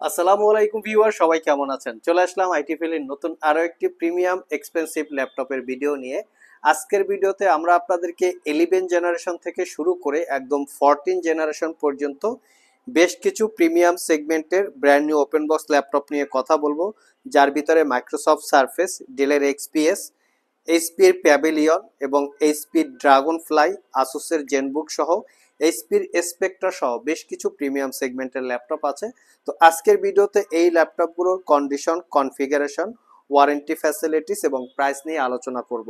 আসসালামু আলাইকুম ভিউয়ার, সবাই কেমন আছেন? চলে আসলাম আইটিফিলের নতুন আরো একটি প্রিমিয়াম এক্সপেন্সিভ ল্যাপটপের ভিডিও নিয়ে। আজকের ভিডিওতে আমরা আপনাদেরকে 11 জেনারেশন থেকে শুরু করে একদম 14 জেনারেশন পর্যন্ত বেশ কিছু প্রিমিয়াম সেগমেন্টের brand new open box laptop নিয়ে কথা বলবো, যার ভিতরে মাইক্রোসফট সারফেস, ডেলের এক্সপিএস, এইচপির প্যাভিলিয়ন এবং এইচপির ড্রাগন ফ্লাই, আসুসের জেনবুক সহ এইচপির স্পেকট্রা সহ বেশ কিছু প্রিমিয়াম সেগমেন্টের ল্যাপটপ আছে। তো আজকের ভিডিওতে এই ল্যাপটপগুলোর কন্ডিশন, কনফিগারেশন, ওয়ারেন্টি ফ্যাসিলিটিস এবং প্রাইস নিয়ে আলোচনা করব।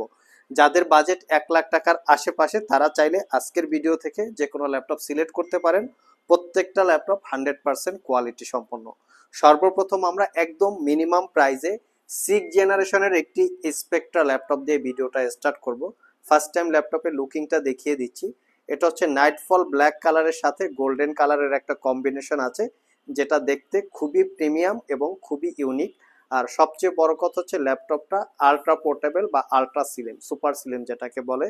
যাদের বাজেট 1 লাখ টাকার আশেপাশে তারা চাইলে আজকের ভিডিও থেকে যে কোনো ল্যাপটপ সিলেক্ট করতে পারেন। প্রত্যেকটা ল্যাপটপ 100% কোয়ালিটি সম্পন্ন। সর্বপ্রথম আমরা একদম মিনিমাম প্রাইসে 6 জেনারেশনের একটি স্পেকট্রা ল্যাপটপ দিয়ে ভিডিওটা স্টার্ট করব। ফার্স্ট টাইম ল্যাপটপের লুকিংটা দেখিয়ে দিচ্ছি। এটা হচ্ছে নাইটফল ব্ল্যাক কালারের সাথে গোল্ডেন কালারের একটা কম্বিনেশন আছে, যেটা দেখতে খুবই প্রিমিয়াম এবং খুবই ইউনিক। আর সবচেয়ে বড় কথা হচ্ছে ল্যাপটপটা আলট্রা পোর্টেবল বা আলট্রা স্লিম, সুপার স্লিম যেটাকে বলে।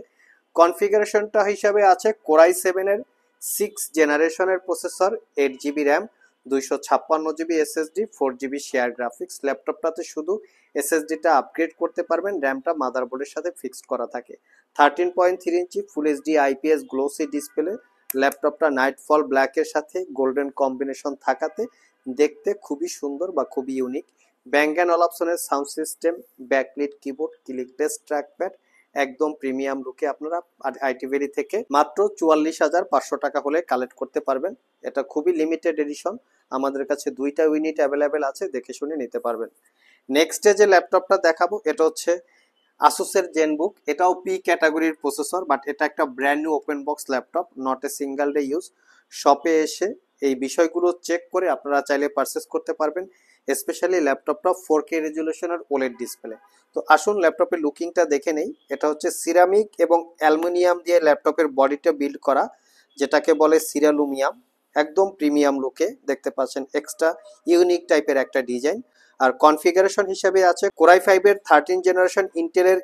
কনফিগারেশনটা হিসাবে আছে কোরাই 7-এর 6 জেনারেশনের processor, 8 GB RAM, 256 GB SSD, 4 GB share graphics. ল্যাপটপটাতে শুধু এসএসডিটা আপগ্রেড করতে পারবেন, র্যামটা মাদারবোর্ডের সাথে ফিক্সড করা থাকে। 13.3 inch full HD IPS glossy display. ল্যাপটপটা নাইটফল ব্ল্যাকের সাথে গোল্ডেন কম্বিনেশন থাকাতে দেখতে খুবই সুন্দর বা খুবই ইউনিক। ব্যাং অ্যান্ড অলাপসনের sound system, backlit keyboard, clickless trackpad, একদম প্রিমিয়াম লুকে আপনারা আইটিভেরি থেকে মাত্র 44,500 টাকা হলে কালেক্ট করতে পারবেন। এটা খুবই লিমিটেড এডিশন, আমাদের কাছে 2টা ইউনিট অ্যাভেলেবেল আছে, দেখে শুনে নিতে পারবেন। নেক্সট যে ল্যাপটপটা দেখাবো এটা হচ্ছে আসুসের জেনবুক। এটাও পি ক্যাটাগরির প্রসেসর, বাট এটা একটা brand new open box laptop, not a single day use. শপে এসে এই বিষয়গুলো চেক করে আপনারা চাইলে পারচেস করতে পারবেন। স্পেশালি ল্যাপটপটা 4K রেজুলেশনের ওলেড ডিসপ্লে। তো আসুন ল্যাপটপের লুকিংটা দেখে নেই। এটা হচ্ছে সিরামিক এবং অ্যালুমিনিয়াম দিয়ে ল্যাপটপের বডিটা বিল্ড করা, যেটাকে বলে সিরালুমিয়াম। একদম প্রিমিয়াম লুকে দেখতে পাচ্ছেন, এক্সট্রা ইউনিক টাইপের একটা ডিজাইন। আর কনফিগারেশন হিসেবে আছে কোরাই 5-এর 13 জেনারেশন ইন্টেলের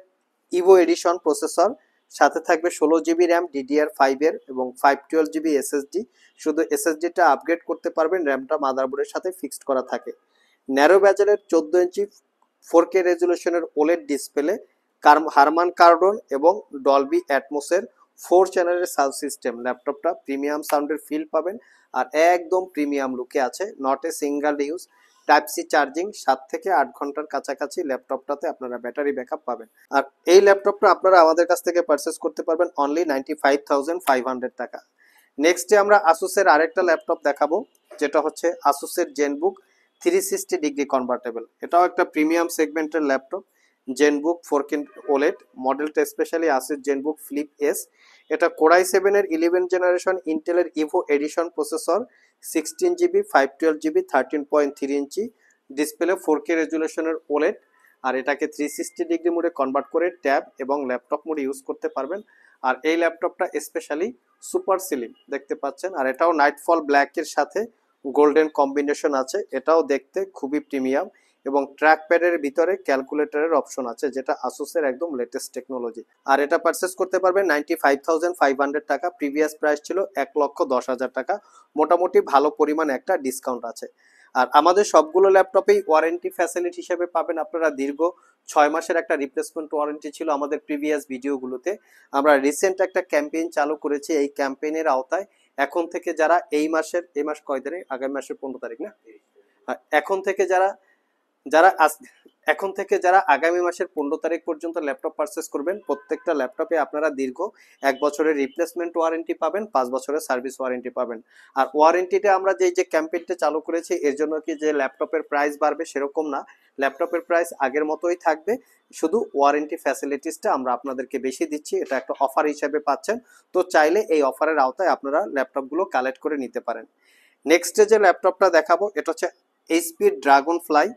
ইভো এডিশন প্রসেসর, সাথে থাকবে 16 জিবি র্যাম DDR5-এর এবং 512 জিবি এসএসডি। শুধু এসএসডিটা আপগ্রেড করতে পারবেন, র্যামটা মাদারবোর্ডের সাথে ফিক্সড করা থাকে। ন্যারো ব্যাজেলের 14 ইঞ্চি 4K রেজুলেশনের ওলেড ডিসপ্লে, হারমান কার্ডন এবং ডলবি অ্যাটমসের 4 চ্যানেলের সাউন্ড সিস্টেম। ল্যাপটপটা প্রিমিয়াম সাউন্ডের ফিল পাবেন আর একদম প্রিমিয়াম লুকে আছে, not a single use. Type C charging, 7 থেকে 8 ঘন্টার কাছাকাছি ল্যাপটপটাতে আপনারা ব্যাটারি ব্যাকআপ পাবেন। আর এই ল্যাপটপটা আপনারা আমাদের কাছ থেকে পারচেস করতে পারবেন অনলি 95,500 টাকা। নেক্সটে আমরা আসুসের আরেকটা ল্যাপটপ দেখাবো, যেটা হচ্ছে আসুসের জেনবুক 360 ডিগ্রি কনভার্টেবল। এটাও একটা প্রিমিয়াম সেগমেন্টের ল্যাপটপ। জেনবুক 4K ওলেড মডেলটা specially Asus Zenbook flip S. এটা কোরাই 7-এর 11 জেনারেশন ইন্টেলের Evo edition processor, 16 GB, 512 GB, 13.3 inch display, 4K রেজুলেশনের ওলেড। আর এটাকে 360 ডিগ্রি মোডে কনভার্ট করে ট্যাব এবং ল্যাপটপ মোডে ইউজ করতে পারবেন। আর এই ল্যাপটপটা স্পেশালি সুপার স্লিম দেখতে পাচ্ছেন, আর এটাও নাইটফল ব্ল্যাকের সাথে গোল্ডেন কম্বিনেশন আছে। এটাও দেখতে খুবই প্রিমিয়াম এবং ট্র্যাক প্যাডের ভিতরে ক্যালকুলেটরের অপশন আছে, যেটা আসুসের একদম লেটেস্ট টেকনোলজি। আর এটা পারচেস করতে পারবেন 95,500 টাকা। প্রিভিয়াস প্রাইস ছিল 1,10,000 টাকা। মোটামুটি ভালো পরিমাণ একটা ডিসকাউন্ট আছে। আর আমাদের সবগুলো ল্যাপটপেই ওয়ারেন্টি ফ্যাসিলিটি হিসেবে পাবেন আপনারা দীর্ঘ 6 মাসের একটা রিপ্লেসমেন্ট ওয়ারেন্টি ছিল আমাদের প্রিভিয়াস ভিডিওগুলোতে। আমরা রিসেন্ট একটা ক্যাম্পেইন চালু করেছি, এই ক্যাম্পেইনের আওতায় এখন থেকে যারা এই মাস কয় তারিখ, আগামী মাসের 15 তারিখ না, এখন থেকে যারা যারা এখন থেকে যারা আগামী মাসের 15 তারিখ পর্যন্ত ল্যাপটপ পারচেস করবেন, প্রত্যেকটা ল্যাপটপে আপনারা দীর্ঘ 1 বছরের রিপ্লেসমেন্ট ওয়ারেন্টি পাবেন, 5 বছরের সার্ভিস ওয়ারেন্টি পাবেন। আর ওয়ারেন্টিটা আমরা যে ক্যাম্পেইনটা চালু করেছি এর জন্য কি যে ল্যাপটপের প্রাইস বাড়বে সেরকম না, ল্যাপটপের প্রাইস আগের মতোই থাকবে, শুধু ওয়ারেন্টি ফ্যাসিলিটিসটা আমরা আপনাদেরকে বেশি দিচ্ছি, এটা একটা অফার হিসেবে পাচ্ছেন। তো চাইলে এই অফারের আওতায় আপনারা ল্যাপটপগুলো কালেক্ট করে নিতে পারেন। নেক্সট যে ল্যাপটপটা দেখাবো এটা হচ্ছে এইচপি ড্রাগন ফ্লাই।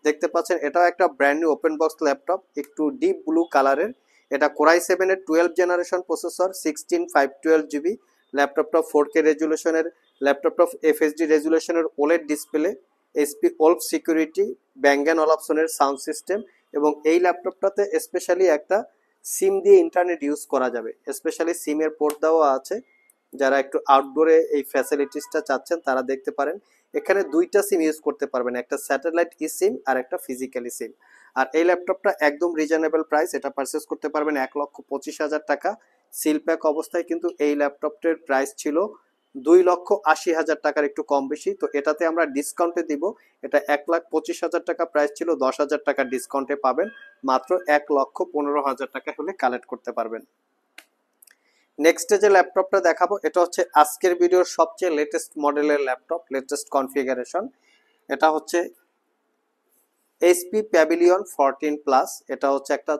দেখতে পাচ্ছেন এটাও একটা brand new open box laptop, একটু ডিপ ব্লু কালারের। এটা কোরাই 7-এর 12 জেনারেশন প্রসেসর, 16/512 জিবি। ল্যাপটপটা 4K রেজুলেশনের, ল্যাপটপটা এফএসডি রেজুলেশনের OLED display, HP Wolf security, Bang and অলাপসনের সাউন্ড সিস্টেম। এবং এই ল্যাপটপটাতে স্পেশালি একটা সিম দিয়ে ইন্টারনেট ইউজ করা যাবে, স্পেশালি সিমের পোর্ট দেওয়া আছে। যারা একটু আউটডোরে এই ফ্যাসিলিটিসটা চাচ্ছেন তারা দেখতে পারেন। এখানে দুইটা সিম ইউজ করতে পারবেন, একটা স্যাটেলাইট ই সিম আর একটা ফিজিক্যালি সিম। আর এই ল্যাপটপটা একদম রিজনেবল প্রাইস, এটা পারচেস করতে পারবেন 1,25,000 টাকা। সিল প্যাক অবস্থায় কিন্তু এই ল্যাপটপটির প্রাইস ছিল 2,80,000 টাকার একটু কম বেশি, তো এটাতে আমরা ডিসকাউন্টে দিব। এটা 1,25,000 টাকা প্রাইস ছিল, 10,000 টাকা ডিসকাউন্টে পাবেন মাত্র 1,15,000 টাকা হলে কালেক্ট করতে পারবেন। নেক্সট যে ল্যাপটপটা দেখাবো এটা হচ্ছে আজকের ভিডিওর সবচেয়ে লেটেস্ট মডেলের ল্যাপটপ, লেটেস্ট কনফিগারেশন। এটা হচ্ছে এইচপি প্যাভিলিয়ন 14 প্লাস। এটা হচ্ছে একটা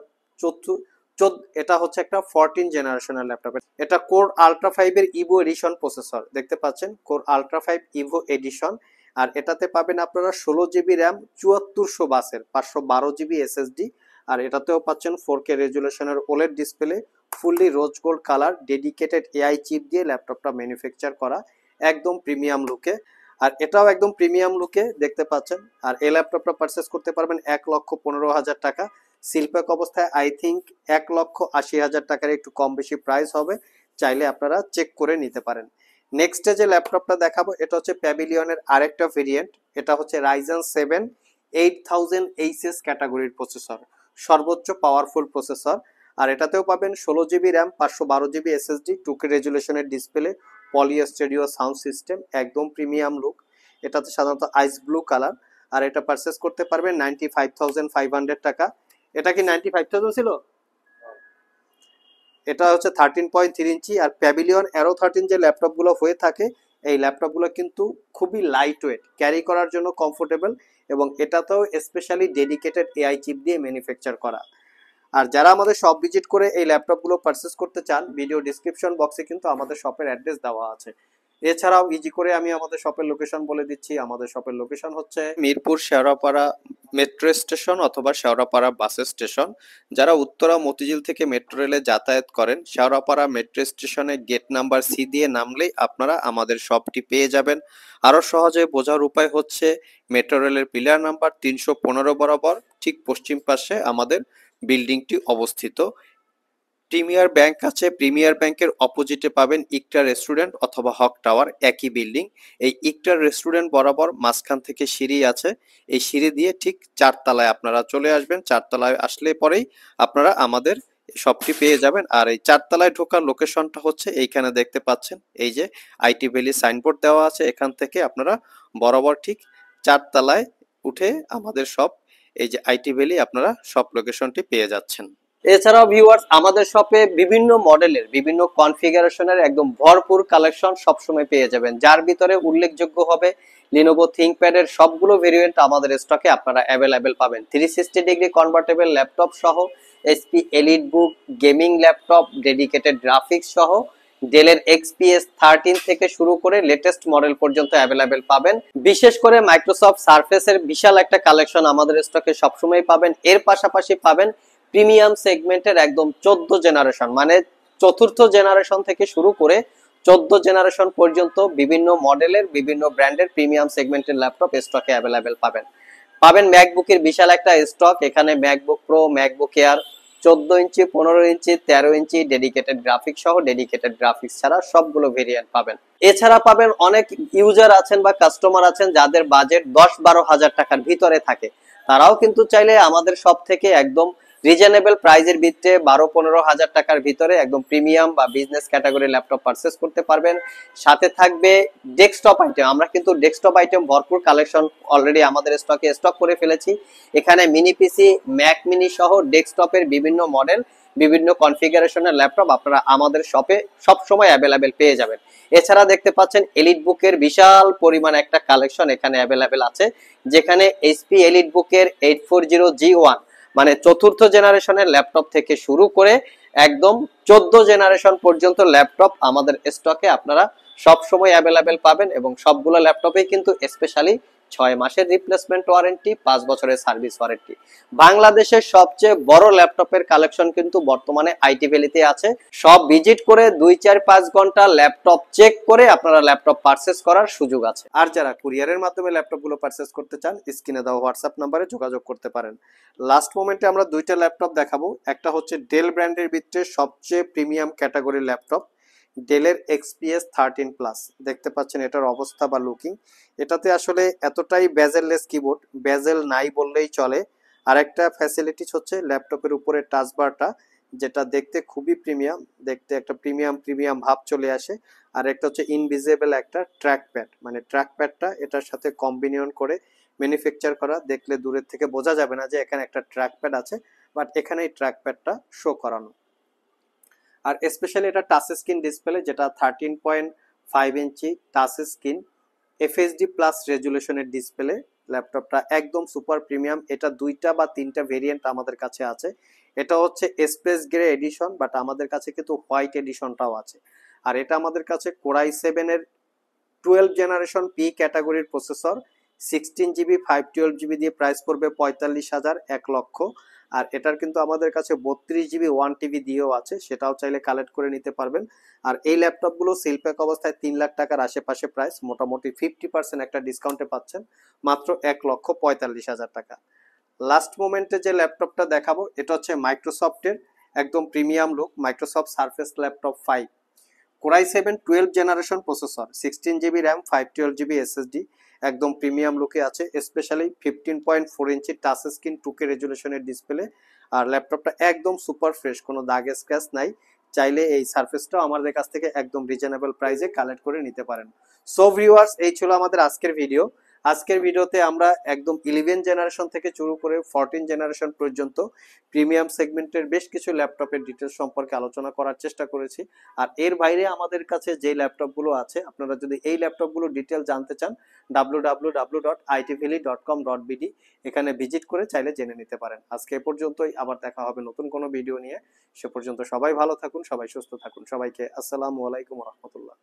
এটা হচ্ছে একটা 14 জেনারেশনের ল্যাপটপ। এটা কোর আলট্রা 5 এর ইভো এডিশন প্রসেসর, দেখতে পাচ্ছেন কোর আলট্রা 5 ইভো এডিশন। আর এটাতে পাবেন আপনারা 16 জিবি র্যাম, 7400 বাসের, 512 জিবি এসএসডি। আর এটাতেও পাচ্ছেন 4K রেজুলেশনের OLED display, fully rose gold colour, dedicated AI chip দিয়ে ল্যাপটপটা ম্যানুফ্যাকচার করা, একদম প্রিমিয়াম লুকে। আর এটাও একদম প্রিমিয়াম লুকে দেখতে পাচ্ছেন। আর এই ল্যাপটপটা পারচেস করতে পারবেন 1,15,000 টাকা। সিলপ্যাক অবস্থায় আই থিঙ্ক 1,80,000 টাকার একটু কম বেশি প্রাইস হবে, চাইলে আপনারা চেক করে নিতে পারেন। নেক্সট যে ল্যাপটপটা দেখাবো এটা হচ্ছে প্যাভিলিয়নের আরেকটা ভেরিয়েন্ট। এটা হচ্ছে রাইজেন 7 8000HS ক্যাটাগরির প্রসেসর, সর্বোচ্চ পাওয়ারফুল প্রসেসর। আর এটাতেও পাবেন 16 GB RAM, 512 GB SSD, 2K রেজুলেশনের display, poly stereo sound system, একদম প্রিমিয়াম লুক। এটাতে সাধারণত আইস ব্লু কালার। আর এটা পারচেস করতে পারবেন 95,500 টাকা। এটা কি 95,000 ছিল? এটা হচ্ছে 13.3 ইঞ্চি। আর প্যাভিলিয়ন অ্যারো 13 যে ল্যাপটপগুলো হয়ে থাকে, এই ল্যাপটপগুলো কিন্তু খুবই লাইট ওয়েট, ক্যারি করার জন্য কমফোর্টেবল, এবং এটাতেও স্পেশালি ডেডিকেটেড এআই চিপ দিয়ে ম্যানুফ্যাকচার করা। আর যারা আমাদের শপ ভিজিট করে এই ল্যাপটপগুলো পারচেস করতে চান, ভিডিও ডিসক্রিপশন বক্সে কিন্তু আমাদের শপের অ্যাড্রেস দেওয়া আছে। এছাড়াও ইজি করে আমি আমাদের শপের লোকেশন বলে দিচ্ছি। আমাদের শপের লোকেশন হচ্ছে মিরপুর শেওড়াপাড়া মেট্রো স্টেশন অথবা শেওড়াপাড়া বাস স্টেশন। যারা উত্তরা মতিঝিল থেকে মেট্রো রেলে যাতায়াত করেন, শেওড়াপাড়া মেট্রো স্টেশনে গেট নাম্বার সি দিয়ে নামলেই আপনারা আমাদের শপটি পেয়ে যাবেন। আরও সহজে বোঝার উপায় হচ্ছে মেট্রো রেলের পিলার নাম্বার 315 বরাবর ঠিক পশ্চিম পাশে আমাদের বিল্ডিংটি অবস্থিত। প্রিমিয়ার ব্যাংক আছে, প্রিমিয়ার ব্যাংকের অপোজিটে পাবেন ইকটা রেস্টুরেন্ট অথবা হক টাওয়ার, একই বিল্ডিং। এই ইকটা রেস্টুরেন্ট বরাবর মাঝখান থেকে সিঁড়ি আছে, এই সিঁড়ি দিয়ে ঠিক 4 তলায় আপনারা চলে আসবেন। 4 তলায় আসলে পরেই আপনারা আমাদের শপটি পেয়ে যাবেন। আর এই 4 তলায় ঢোকার লোকেশনটা হচ্ছে এইখানে দেখতে পাচ্ছেন, এই যে আইটি ভ্যালি সাইনবোর্ড দেওয়া আছে, এখান থেকে আপনারা বরাবর ঠিক 4 তলায় উঠে আমাদের শপ, এই যে আইটি ভ্যালি, আপনারা শপ লোকেশনটি পেয়ে যাচ্ছেন। এছাড়াও ভিউয়ার্স আমাদের শপে বিভিন্ন মডেলের, বিভিন্ন কনফিগারেশনের একদম ভরপুর কালেকশন সবসময় পেয়ে যাবেন, যার ভিতরে উল্লেখযোগ্য হবে লিনোভো থিংকপ্যাড এর সবগুলো ভেরিয়েন্ট আমাদের স্টকে আপনারা অ্যাভেলেবেল পাবেন। 360 ডিগ্রি কনভার্টেবল ল্যাপটপ সহ, এইচপি এলিট বুক গেমিং ল্যাপটপ, ডেডিকেটেড গ্রাফিক্স সহ, ডেলের XPS 13 থেকে শুরু করে লেটেস্ট মডেল পর্যন্ত অ্যাভেলেবেল পাবেন। বিশেষ করে মাইক্রোসফট সারফেসের বিশাল একটা কালেকশন আমাদের স্টকে সবসময় পাবেন। এর পাশাপাশি পাবেন প্রিমিয়াম সেগমেন্টের একদম 14 জেনারেশন, মানে চতুর্থ জেনারেশন থেকে শুরু করে 14 জেনারেশন পর্যন্ত বিভিন্ন মডেলের, বিভিন্ন ব্র্যান্ডের প্রিমিয়াম সেগমেন্টের ল্যাপটপ স্টকে অ্যাভেলেবেল পাবেন। পাবেন ম্যাকবুকের বিশাল একটা স্টক, এখানে ম্যাকবুক প্রো, ম্যাকবুক এয়ার 14 ইঞ্চি, 15 ইঞ্চি, 13 ইঞ্চি, ডেডিকেটেড গ্রাফিক্স সহ, ডেডিকেটেড গ্রাফিক্স ছাড়া সবগুলো ভেরিয়েন্ট পাবেন। এছাড়া পাবেন অনেক ইউজার আছেন বা কাস্টমার আছেন যাদের বাজেট 10-12 হাজার টাকার ভিতরে থাকে, তারাও কিন্তু চাইলে আমাদের শপ থেকে একদম রিজনেবল প্রাইজের ভিতরে 12-15 হাজার টাকার ভিতরে একদম প্রিমিয়াম বা বিজনেস ক্যাটাগরি ল্যাপটপ পারচেস করতে পারবেন। সাথে থাকবে ডেস্কটপ আইটেম। আমরা কিন্তু ডেস্কটপ আইটেম ভরপুর কালেকশন অলরেডি আমাদের স্টকে স্টক করে ফেলেছি। এখানে মিনি পিসি, ম্যাক মিনি সহ ডেস্কটপের বিভিন্ন মডেল, বিভিন্ন কনফিগারেশনের ল্যাপটপ আপনারা আমাদের শপে সব সময় অ্যাভেলেবেল পেয়ে যাবেন। এছাড়া দেখতে পাচ্ছেন এলিট বুকের বিশাল পরিমাণ একটা কালেকশন এখানে অ্যাভেলেবেল আছে, যেখানে এইচপি এলিট বুকের 840G1 মানে চতুর্থ জেনারেশনের ল্যাপটপ থেকে শুরু করে একদম 14 জেনারেশন পর্যন্ত ল্যাপটপ আমাদের স্টকে আপনারা সব সময় অ্যাভেলেবেল পাবেন। এবং সবগুলো ল্যাপটপেই কিন্তু স্পেশালি 6 মাসের রিপ্লেসমেন্ট ওয়ারেন্টি, 5 বছরের সার্ভিস ওয়ারেন্টি। বাংলাদেশের সবচেয়ে বড় ল্যাপটপের কালেকশন কিন্তু বর্তমানে আইটি ভ্যালিতে আছে। সব ভিজিট করে 2-4-5 ঘন্টা ল্যাপটপ চেক করে আপনারা ল্যাপটপ পারচেস করার সুযোগ আছে। আর যারা কুরিয়ারের মাধ্যমে ল্যাপটপগুলো পারচেস করতে চান, স্ক্রিনে দেওয়া হোয়াটসঅ্যাপ নাম্বারে যোগাযোগ করতে পারেন। লাস্ট মোমেন্টে আমরা দুইটা ল্যাপটপ দেখাবো। একটা হচ্ছে ডেল ব্র্যান্ডের ভিতরে সবচেয়ে প্রিমিয়াম ক্যাটাগরির ল্যাপটপ, ডেলের XPS 13 প্লাস। দেখতে পাচ্ছেন এটার অবস্থা বা লুকিং, এটাতে আসলে এতটাই বেজেললেস কিবোর্ড, বেজেল নাই বললেই চলে। আরেকটা ফ্যাসিলিটিস হচ্ছে ল্যাপটপের উপরে টাচবারটা, যেটা দেখতে খুবই প্রিমিয়াম, দেখতে একটা প্রিমিয়াম ভাব চলে আসে। আর একটা হচ্ছে ইনভিজিবল একটা ট্র্যাক প্যাড, মানে ট্র্যাক প্যাডটা এটার সাথে কম্বিনিয়ন করে ম্যানুফ্যাকচার করা, দেখলে দূরের থেকে বোঝা যাবে না যে এখানে একটা ট্র্যাক প্যাড আছে, বাট এখানে এই ট্র্যাক প্যাডটা শো করানো। আর স্পেশালি এটা টাচ স্ক্রিন ডিসপ্লে, যেটা 13.5 inch touch screen FHD plus রেজুলেশনের ডিসপ্লে। ল্যাপটপটা একদম সুপার প্রিমিয়াম। এটা দুইটা বা তিনটা ভেরিয়েন্ট আমাদের কাছে আছে। এটা হচ্ছে স্পেস গ্রে এডিশন, বাট আমাদের কাছে কিন্তু হোয়াইট এডিশনটাও আছে। আর এটা আমাদের কাছে কোরাই 7-এর 12 জেনারেশন পি ক্যাটাগরির প্রসেসর, 16 জিবি 512 জিবি দিয়ে প্রাইস পড়বে 45,000, 1 লক্ষ। আর এটার কিন্তু আমাদের কাছে 32 জিবি 1 টিবি দিয়েও আছে, সেটাও চাইলে কালেক্ট করে নিতে পারবেন। আর এই ল্যাপটপগুলো সেল প্যাক অবস্থায় 3 লাখ টাকার আশেপাশে প্রাইস, মোটামুটি 50% একটা ডিসকাউন্টে পাচ্ছেন মাত্র 1,45,000 টাকা। লাস্ট মোমেন্টে যে ল্যাপটপটা দেখাবো এটা হচ্ছে মাইক্রোসফটের একদম premium look Microsoft Surface laptop 5, core i 7 12 generation processor, 16 GB RAM 512 GB SSD, একদম প্রিমিয়াম লুকে আছে। Specially 15.4 inch touch screen 2K রেজুলেশনের ডিসপ্লে। আর ল্যাপটপটা একদম সুপার ফ্রেশ, কোনো দাগ স্ক্র্যাচ নাই। চাইলে এই সারফেসটাও আমাদের কাছ থেকে একদম রিজনেবল প্রাইসে কালেক্ট করে নিতে পারেন। সো ভিউয়ার্স, এই ছিল আমাদের আজকের ভিডিও। আজকের ভিডিওতে আমরা একদম 11 জেনারেশন থেকে শুরু করে 14 জেনারেশন পর্যন্ত প্রিমিয়াম সেগমেন্টের বেশ কিছু ল্যাপটপের ডিটেলস সম্পর্কে আলোচনা করার চেষ্টা করেছি। আর এর বাইরে আমাদের কাছে যে ল্যাপটপগুলো আছে, আপনারা যদি এই ল্যাপটপগুলো ডিটেল জানতে চান, www.itvalley.com.bd এখানে ভিজিট করে চাইলে জেনে নিতে পারেন। আজকে এ পর্যন্তই, আবার দেখা হবে নতুন কোনো ভিডিও নিয়ে। সে পর্যন্ত সবাই ভালো থাকুন, সবাই সুস্থ থাকুন। সবাইকে আসসালামু আলাইকুম রহমতুল্লাহ।